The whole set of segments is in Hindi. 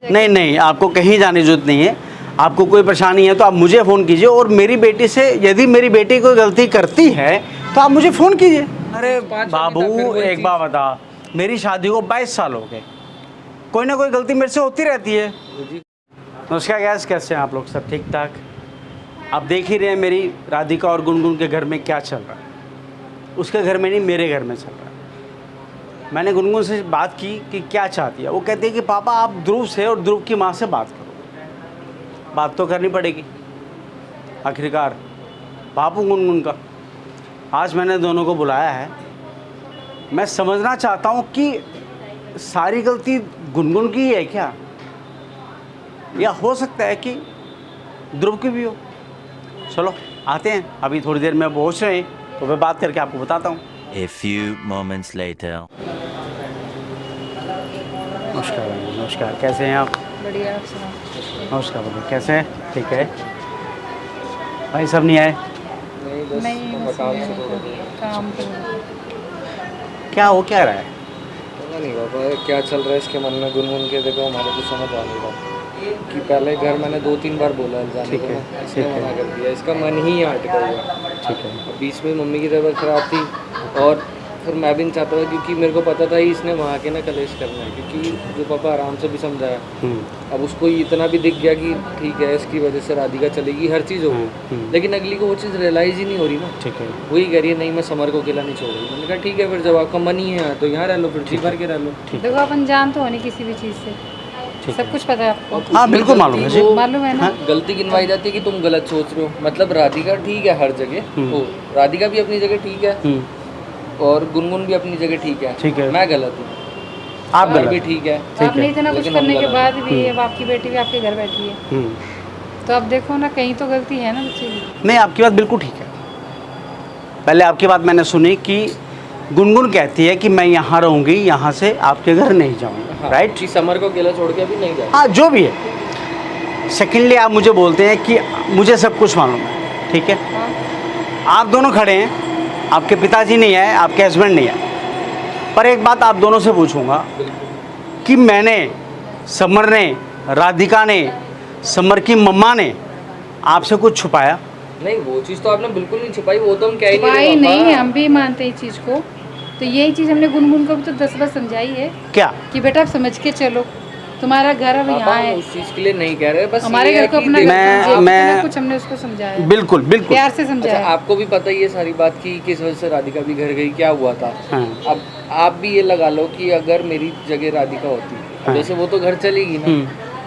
नहीं नहीं, आपको कहीं जाने की जरूरत नहीं है। आपको कोई परेशानी है तो आप मुझे फ़ोन कीजिए, और मेरी बेटी से यदि मेरी बेटी कोई गलती करती है तो आप मुझे फ़ोन कीजिए। अरे बाबू, एक बात बता, मेरी शादी को 22 साल हो गए, कोई ना कोई गलती मेरे से होती रहती है। नमस्कार गैस, कैसे हैं आप लोग? सब ठीक ठाक? आप देख ही रहे हैं मेरी राधिका और गुनगुन के घर में क्या चल रहा है। उसके घर में नहीं, मेरे घर में चल रहा है। मैंने गुनगुन से बात की कि क्या चाहती है। वो कहती है कि पापा आप ध्रुव से और ध्रुव की माँ से बात करो। बात तो करनी पड़ेगी, आखिरकार बापू गुनगुन का। आज मैंने दोनों को बुलाया है। मैं समझना चाहता हूँ कि सारी गलती गुनगुन की ही है क्या, या हो सकता है कि ध्रुव की भी हो। चलो आते हैं, अभी थोड़ी देर में पहुँच रहे हैं तो मैं बात करके आपको बताता हूँ। A few moments later. नमस्कार नमस्कार, कैसे हैं आप? बढ़िया, आप सुनाओ। नमस्कार बोलिए, कैसे हैं? ठीक है। भाई सब नहीं आए? नहीं, बस काम तो क्या हो क्या रहा है? पता नहीं बाबा क्या चल रहा है इसके मन में। गुनगुन के देखो हमारे को समझ आ नहीं रहा कि पहले घर मैंने 2-3 बार बोला जाने ठीक को, है, ना ठीक इसने है। मना कर दिया। इसका मन ही यहाँ अटका हुआ। ठीक है। अब बीच में मम्मी की तबीयत खराब थी, और फिर मैं भी नहीं चाहता था, क्योंकि मेरे को पता था ही इसने वहाँ के ना कलेश करना है, क्योंकि जो पापा आराम से भी समझाया। अब उसको इतना भी दिख गया कि ठीक है इसकी वजह से राधिका चलेगी, हर चीज़ होगी, लेकिन अगली को वो चीज़ रियलाइज़ ही नहीं हो रही ना। ठीक है। वही कह रही है नहीं मैं समर को अकेला नहीं छोड़ रही। मैंने कहा ठीक है, फिर जब आपका मन ही है यहाँ तो यहाँ रह लो, फिर जी भर के रह लो। देखो, अपन जान तो होनी किसी भी चीज़ से, सब कुछ पता है आपको। हाँ बिल्कुल मालूम है जी। मालूम है ना। गलती गिनवाई जाती है कि तुम गलत सोच रहे हो। मतलब राधिका ठीक है हर जगह, तो राधिका भी अपनी जगह ठीक है, और गुनगुन भी अपनी जगह ठीक है। ठीक है। मैं गलत हूँ, आप समर गलत भी ठीक है। आपने इतना कुछ लेकिन हम करने के गलत बाद भी अब आपकी बेटी भी आपके घर बैठी है, तो अब देखो ना, कहीं तो गलती है ना बच्चे की। नहीं, आपकी बात बिल्कुल ठीक है। पहले आपकी बात मैंने सुनी कि गुनगुन कहती है कि मैं यहाँ रहूँगी, यहाँ से आपके घर नहीं जाऊँगा। हाँ, राइट? कि समर को अकेला छोड़ के अभी नहीं जाए। हाँ, जो भी है। सेकेंडली आप मुझे बोलते हैं कि मुझे सब कुछ मालूम है। ठीक है, आप दोनों खड़े हैं, आपके पिताजी नहीं आए, आपके हस्बैंड नहीं आए, पर एक बात आप दोनों से पूछूंगा कि मैंने, समर ने, राधिका ने, समर की मम्मा ने आपसे कुछ छुपाया? नहीं, वो चीज़ तो आपने बिल्कुल नहीं छुपाई, वो तो हम कह ही नहीं भाई रहे नहीं, पापा। हम भी मानते हैं इस चीज़ को। तो यही चीज़ हमने गुनगुन को भी तो 10 बार समझाई है क्या? कि बेटा आप समझ के चलो, तुम्हारा घर अब पापा यहाँ हम है। उस चीज़ के लिए नहीं कह रहे, बस हमारे ये है घर को कि अपना देखो, मैं कुछ हमने उसको समझाया, बिल्कुल बिल्कुल। प्यार से अच्छा, समझाया। आपको भी पता ही है सारी बात की किस वजह से राधिका भी घर गई, क्या हुआ था। हाँ। अब आप भी ये लगा लो कि अगर मेरी जगह राधिका होती, हाँ। जैसे वो तो घर चलेगी ना,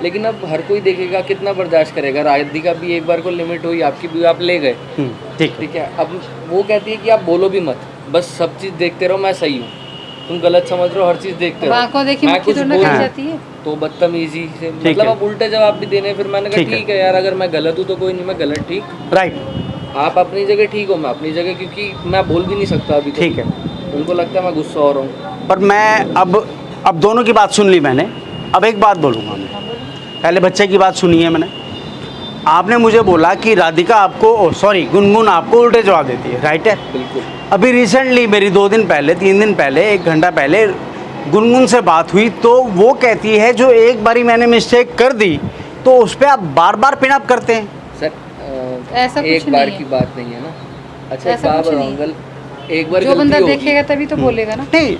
लेकिन अब हर कोई देखेगा, कितना बर्दाश्त करेगा। राधिका भी एक बार को लिमिट हुई, आपकी भी आप ले गए। ठीक है। ठीक है, अब वो कहती है कि आप बोलो भी मत, बस सब चीज़ देखते रहो, मैं सही हूँ, तुम गलत समझ रहे हो, हर चीज़ देखते अब रहो। आंखों देखी मैं मुट्ठी कुछ तो ना बोल कही हाँ। जाती है। तो बदतमीजी से, ठीक मतलब है। आप उल्टे जवाब भी देने। फिर मैंने कहा ठीक है। ठीक है यार, अगर मैं गलत हूँ तो कोई नहीं, मैं गलत ठीक, राइट। आप अपनी जगह ठीक हो, मैं अपनी जगह, क्योंकि मैं बोल भी नहीं सकता अभी तो। ठीक है। उनको लगता है मैं गुस्सा हो रहा हूँ। पर मैं अब दोनों की बात सुन ली मैंने। अब एक बात बोलूँगा मैं। पहले बच्चे की बात सुनी है मैंने। आपने मुझे बोला कि राधिका आपको, सॉरी गुनगुन आपको उल्टे जवाब देती है। राइट है? बिल्कुल। अभी रिसेंटली मेरी 2 दिन पहले, 3 दिन पहले, 1 घंटा पहले गुनगुन से बात हुई, तो वो कहती है जो एक बारी मैंने मिस्टेक कर दी तो उस पर आप बार बार पिन अप करते हैं। सर ऐसा कुछ एक बार नहीं की है। बात नहीं है ना। अच्छा, एक ऐसा बात कुछ बताओ नहीं है। अंकल, एक बार जो गलती बंदा होगी। देखेगा तभी तो बोलेगा ना। नहीं,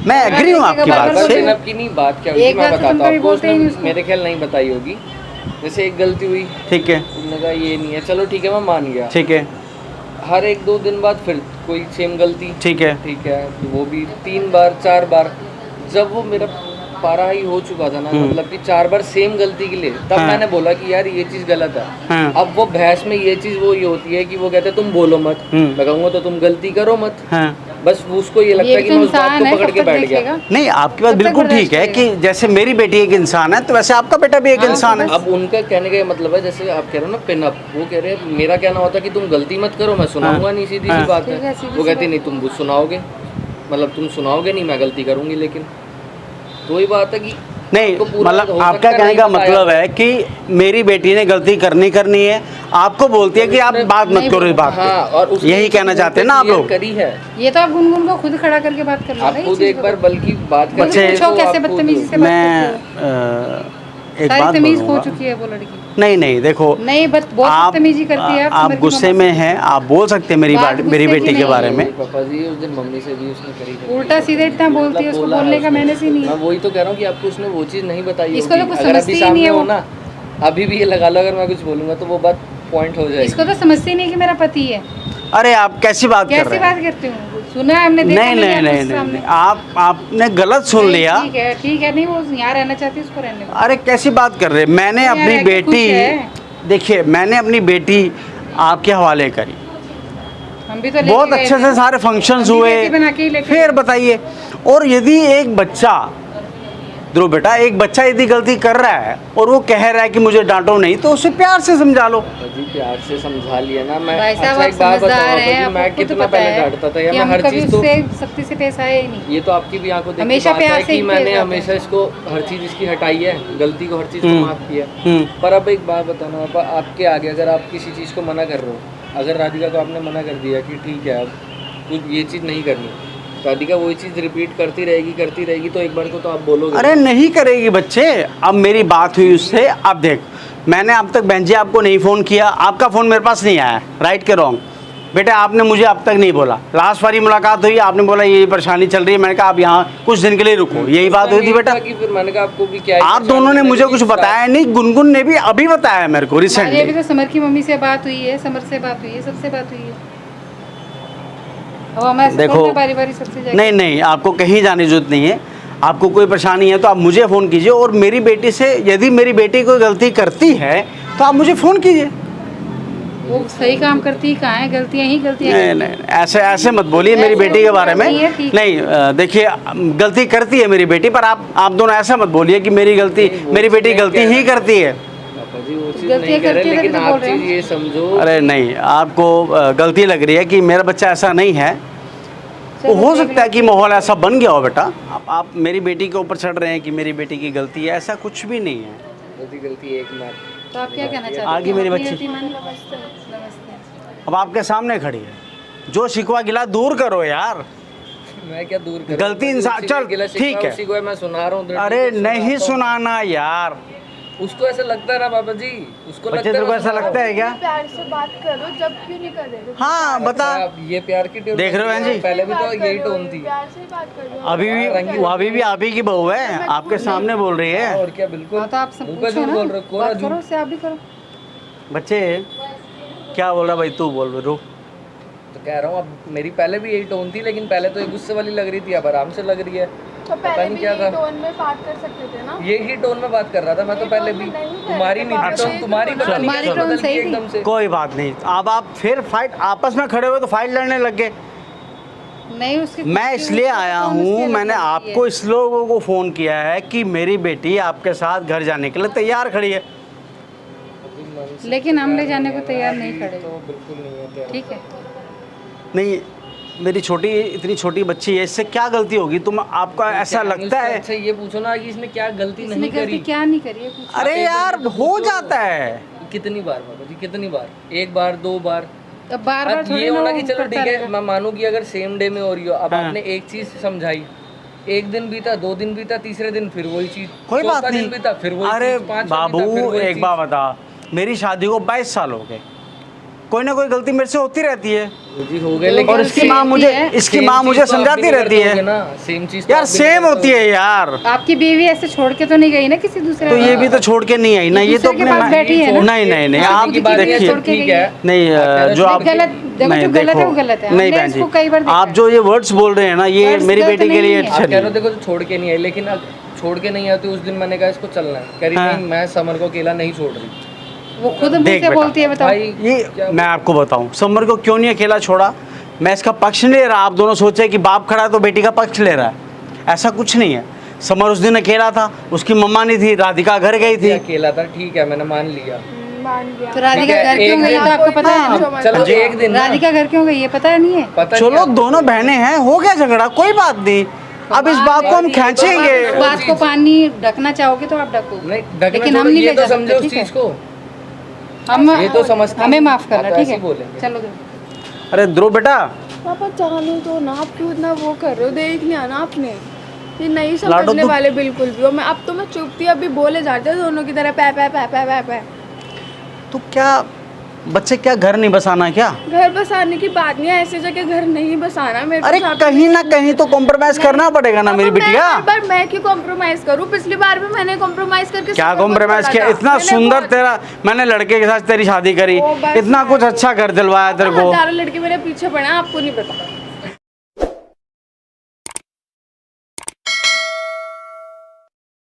मैं एग्री हूँ आपकी बात बार से। पिन-अप की नहीं बात, क्या हुई एक मैं बार तो बताता तुम हूँ कभी आपको। बोलते ही उसने नहीं उसको। मेरे ख्याल नहीं बताई होगी। जैसे एक गलती हुई, ठीक है। तुमने कहा ये नहीं है, चलो ठीक है मैं मान गया। ठीक है। हर 1-2 दिन बाद फिर कोई सेम गलती। ठीक है। ठीक है, वो भी 3 बार 4 बार। जब वो मेरा पारा ही हो चुका था ना, मतलब कि 4 बार सेम गलती के लिए, तब हाँ। मैंने बोला कि यार ये चीज़ गलत है। हाँ। अब वो बहस में ये चीज़ वो ये होती है कि वो कहते हैं तुम बोलो मत, मैं कहूँगा तो तुम गलती करो मत। हाँ। बस उसको ये लगता ये है भी कि तो मैं उस बात इंसान को है, पकड़ कब के तक बैठ गया। देखेगा? नहीं, आपकी बात कब तक बिल्कुल ठीक बर्दाश्त है कि जैसे मेरी बेटी एक इंसान है तो वैसे आपका बेटा भी एक हाँ, इंसान है। अब उनका कहने का ये मतलब है, जैसे आप कह रहे हो ना पिन अप, वो कह रहे हैं मेरा कहना होता है कि तुम गलती मत करो, मैं सुनाऊंगा नहीं, सीधी सी बात ठीक है, है। सीधी वो सी कहती बात। नहीं तुम सुनाओगे, मतलब तुम सुनाओगे नहीं, मैं गलती करूंगी। लेकिन तो वही बात है कि नहीं, आपको पूरा मतलब हो आपका सकता है कहने नहीं का बताया। मतलब है कि मेरी बेटी ने गलती करनी है, आपको बोलती है कि आप बात मत करो इस बात पे। हाँ, और उसने यही कहना चाहते हैं ना आप clear लोग? करी है। ये तो आप गुनगुन को खुद खड़ा करके बात कर लो आप ना, ये खुद चीज़ एक बार बताओ। बल्कि बात खुद करके बच्चे- पूछो तो कैसे आप खुद- बदतमीजी से बात मैं करते हो। एक सारी बात तमीज खो बोलूंगा। चुकी है वो लड़की। नहीं नहीं देखो, नहीं बस बहुत तमीजी करती है। आप गुस्से में हैं, आप बोल सकते हैं मेरी बात मेरी गुस्से की बेटी के नहीं बारे में। पापा जी उस दिन मम्मी से भी उसने करी थी। उल्टा सीधे इतना बोलती है, उसको बोला बोलने का उसने। मैंने से नहीं मैं है। वही तो कह रहा हूँ कि आपको उसने वो चीज़ नहीं बताई इसको तो होगी। कुछ अगर समझती अभी ही नहीं सामने है हो वो। ना, अभी भी ये लगा लो, अगर मैं कुछ बोलूंगा तो वो बात पॉइंट हो जाएगी। इसको तो समझती नहीं कि मेरा पति है। अरे आप कैसी बात कर कैसी रहे बात हैं? करती हूँ? सुना है हमने, देखा नहीं नहीं नहीं है नहीं आपके नहीं सामने। नहीं, आपने गलत सुन नहीं, लिया। ठीक है, नहीं वो यहाँ रहना चाहती है, उसको रहने दो। अरे कैसी बात कर रहे हैं? मैंने यहाँ अपनी रह के खुश बेटी, है। देखिए मैंने अपनी बेटी आपके हवाले करी, हम भी तो लेके बहुत गए अच्छे थे। से सारे फंक्शंस हम भी हुए, बेटी बना के ही लेके फिर गए। बताइए। और यदि एक बच्चा, ध्रुव बेटा, एक बच्चा यदि गलती कर रहा है और वो कह रहा है कि मुझे डांटो नहीं, तो उसे प्यार से समझा लो। जी प्यार से समझा लिया ना। मैं भाई साहब अच्छा आप एक बात समझदार बताऊँ हैं, कि मैं आपको खुद कितना पता पहले है डांटता था या कि मैं हम हर कभी चीज़ तो, उससे सख्ती से पेश आए ही नहीं। ये तो आपकी भी आंखों देखी हमेशा बात प्यार है से कि ही मैंने पेश आते हमेशा हैं। इसको हर चीज़ इसकी हटाई है, गलती को हर चीज़ को माफ़ किया। पर अब एक बात बताना पापा, आपके आगे अगर आप किसी चीज़ को मना कर रहे हो, अगर राधिका को आपने मना कर दिया कि ठीक है अब कुछ ये चीज़ नहीं करनी, राधिका वही चीज़ रिपीट करती रहेगी तो एक बार को तो आप बोलोगे। अरे नहीं करेगी बच्चे। अब मेरी बात हुई उससे, अब देख, मैंने अब तक बहन जी आपको नहीं फ़ोन किया, आपका फ़ोन मेरे पास नहीं आया, राइट के रॉन्ग? बेटा आपने मुझे अब तक नहीं बोला, लास्ट वाली मुलाकात हुई आपने बोला ये परेशानी चल रही है, मैंने कहा आप यहाँ कुछ दिन के लिए रुको, यही बात हुई थी बेटा। कि फिर मैंने कहा आपको भी क्या आप दोनों ने मुझे कुछ बताया नहीं, गुनगुन ने भी अभी बताया मेरे को हमारी अभी रिसेंटली। तो समर की मम्मी से बात हुई है, समर से बात हुई है, सबसे बात हुई है। अब हम ऐसे देखो, थोड़ी ना बारी सबसे जाके। नहीं नहीं, आपको कहीं जाने की जरूरत नहीं है। आपको कोई परेशानी है तो आप मुझे फ़ोन कीजिए, और मेरी बेटी से, यदि मेरी बेटी कोई गलती करती है तो आप मुझे फ़ोन कीजिए। वो सही काम करती कहाँ है, गलतियाँ ही गलतियाँ नहीं नहीं नहीं, ऐसे मत बोलिए मेरी ऐसे बेटी के बारे में। नहीं है, ठीक। नहीं देखिए, गलती करती है मेरी बेटी, पर आप दोनों ऐसा मत बोलिए कि मेरी बेटी गलती ही करती है। पापा जी वो चीज़ गलतियाँ नहीं कर रहे, करती है लेकिन तभी तो आप बोल रहे चीज़ हैं। ये समझो। अरे नहीं, आपको गलती लग रही है कि मेरा बच्चा ऐसा नहीं है। तो हो सकता है कि माहौल ऐसा बन गया हो बेटा। आप मेरी बेटी के ऊपर चढ़ रहे हैं कि मेरी बेटी की गलती है, ऐसा कुछ भी नहीं है। गलती एक मार। तो आप क्या कहना चाहते हैं? आगे मेरी अपनी बच्ची। गलती मानी? नमस्ते। अब आपके सामने खड़ी है, जो शिकवा गिला दूर करो यार। मैं क्या दूर करूं? गलती इंसान, चल ठीक है, उसी को मैं सुना रहा हूँ। अरे नहीं सुनाना यार, उसको ऐसा लगता है ना पापा जी, उसको बच्चे तेरे को ऐसा लगता है क्या? प्यार से बात करो, जब क्यों नहीं कर रहे थे? हाँ बता। आप ये प्यार की टोन देख रहे हो बहन जी? पहले भी तो यही टोन थी। प्यार से ही बात करो। अभी भी आप ही की बहू है, आपके सामने बोल रही है। और क्या, बिल्कुल हाँ तो आप सब मुंह पे पूछो झूठ ना, बोल रहे हो, कोरा बात झूठ। करो उससे, आप भी करो। बच्चे क्या बोल रहा भाई, तू बोल रू। तो कह रहा हूँ अब मेरी पहले भी यही टोन थी, लेकिन पहले तो ये गुस्से वाली लग रही थी, अब आराम से लग रही है। तो पता पहले नहीं भी क्या यही था। टोन में बात कर सकते थे ना? यही टोन में बात कर रहा था मैं तो ये पहले टोन भी। में नहीं कर तुम्हारी रहे, नहीं थी, बाबा तो जी, तुम्हारी पता नहीं तुम्हारी कैसे टोन बदल सही गई थी। एकदम से। कोई बात नहीं, अब आप फिर फाइट, आपस में खड़े हुए तो फाइट लड़ने लग गए। नहीं उसकी मैं इसलिए आया हूँ, मैंने आपको इस लोगों को फ़ोन किया है कि मेरी बेटी आपके साथ घर जाने के लिए तैयार खड़ी है। लेकिन हम ले जाने को तैयार नहीं खड़े। तो बिल्कुल नहीं है तैयार। ठीक है, नहीं, मेरी इतनी छोटी बच्ची है, इससे क्या गलती होगी? तुम आपको ऐसा लगता है? अच्छा ये पूछो ना कि इसने क्या गलती इसने नहीं गलती करी। क्या नहीं करी है, पूछो। अरे यार हो जाता है। कितनी बार बाबा जी, कितनी बार? एक बार, दो बार? अब बार अब थोड़ी ये ना होना वो कि चलो करता ठीक है, रहेगा। मैं मानू कि अगर सेम डे में हो रही हो, अब हाँ। आपने एक चीज समझाई, एक दिन बीता, दो दिन बीता, तीसरे दिन फिर वही चीज, कोई बात चौथा दिन नहीं। बीता फिर वही अरे चीज, पांचवा बीता, फिर बाबू वही एक चीज। बात बता, मेरी शादी को 22 साल हो गए, कोई ना कोई गलती मेरे से होती रहती है। जी हो गए, और लेकिन इसकी माँ मुझे समझाती रहती है। सेम चीज यार सेम होती है यार। आपकी बीवी ऐसे छोड़ के तो नहीं गई ना किसी दूसरे तो ये भी तो छोड़ के नहीं आई ना, ये तो दूसरे के अपने पास बैठी है ना। नहीं हाँ, आप खुद की बात है, देखिए, छोड़ के ठीक गई है। है। नहीं जो आप गलत, देखो नहीं, जो गलत है देखो, वो गलत है। नहीं हमने बहन जी, इसको कई बार देखा आप है। जो ये वर्ड्स बोल रहे हैं ना, ये Words मेरी गलत बेटी के लिए नहीं है। अच्छा आप कह रहे नहीं हो है। देखो तो छोड़ के नहीं आई, लेकिन अब छोड़ के नहीं आती, उस दिन मैंने कहा इसको चलना है, कह रही हाँ। नहीं मैं समर को अकेला नहीं छोड़ रही। वो खुद मुंह देख से बेटा, बोलती है, बताओ। भाई ये मैं आपको बताऊं, समर को क्यों नहीं अकेला छोड़ा? मैं इसका पक्ष नहीं ले रहा। आप दोनों सोचे कि बाप खड़ा है तो बेटी का पक्ष ले रहा है, ऐसा कुछ नहीं है। समर उस दिन अकेला था, उसकी मम्मा नहीं थी, राधिका घर गई थी। अकेला था, ठीक है मैंने मान लिया। मान गया। तो राधिका ठीक है, घर क्यों एक गई दिन- तो आपको पता है ना? हाँ, चलो एक दिन ना। राधिका घर क्यों गई है पता नहीं है? पता नहीं चलो आपको। दोनों बहनें हैं, हो गया झगड़ा, कोई बात नहीं। अब इस बात को हम खींचेंगे। इस बात को पानी ढकना चाहोगे तो आप ढको, नहीं ढकना लेकिन छोड़ो, हम नहीं ये ले तो जा समझे सकते, उस ठीक है? चीज को। हम ये तो समझते हमें हैं। माफ करना, आप ठीक ऐसे है? बोलेंगे। चलो अरे ध्रुव बेटा, पापा चालू तो ना, आप क्यों इतना वो कर रहे हो? देख लिया ना आपने। ये नहीं लाडो समझने तू- वाले बिल्कुल भी। और मैं अब तो मैं चुप थी, अभी बोले जाते हैं दोनों की तरह पै पै पै पै पै पै। तो क्या बच्चे क्या घर नहीं बसाना क्या? घर बसाने की बात नहीं है, ऐसी जगह घर नहीं बसाना मेरे को। अरे जहाँ पे- कहीं ना कहीं तो कॉम्प्रोमाइज करना पड़ेगा ना अब मेरी मैं बिटिया। हर बार मैं क्यों कॉम्प्रोमाइज करूँ? पिछली बार भी मैंने कॉम्प्रोमाइज करके क्या सबको कॉम्प्रोमाइज बोला किया? था। इतना मैंने सुंदर बहुत- तेरा, मैंने लड़के के साथ तेरी शादी करी, ओ, बस इतना कुछ अच्छा कर दिलवाया तेरे को। हजारों लड़के मेरे पीछे पड़े हैं, आपको नहीं पता।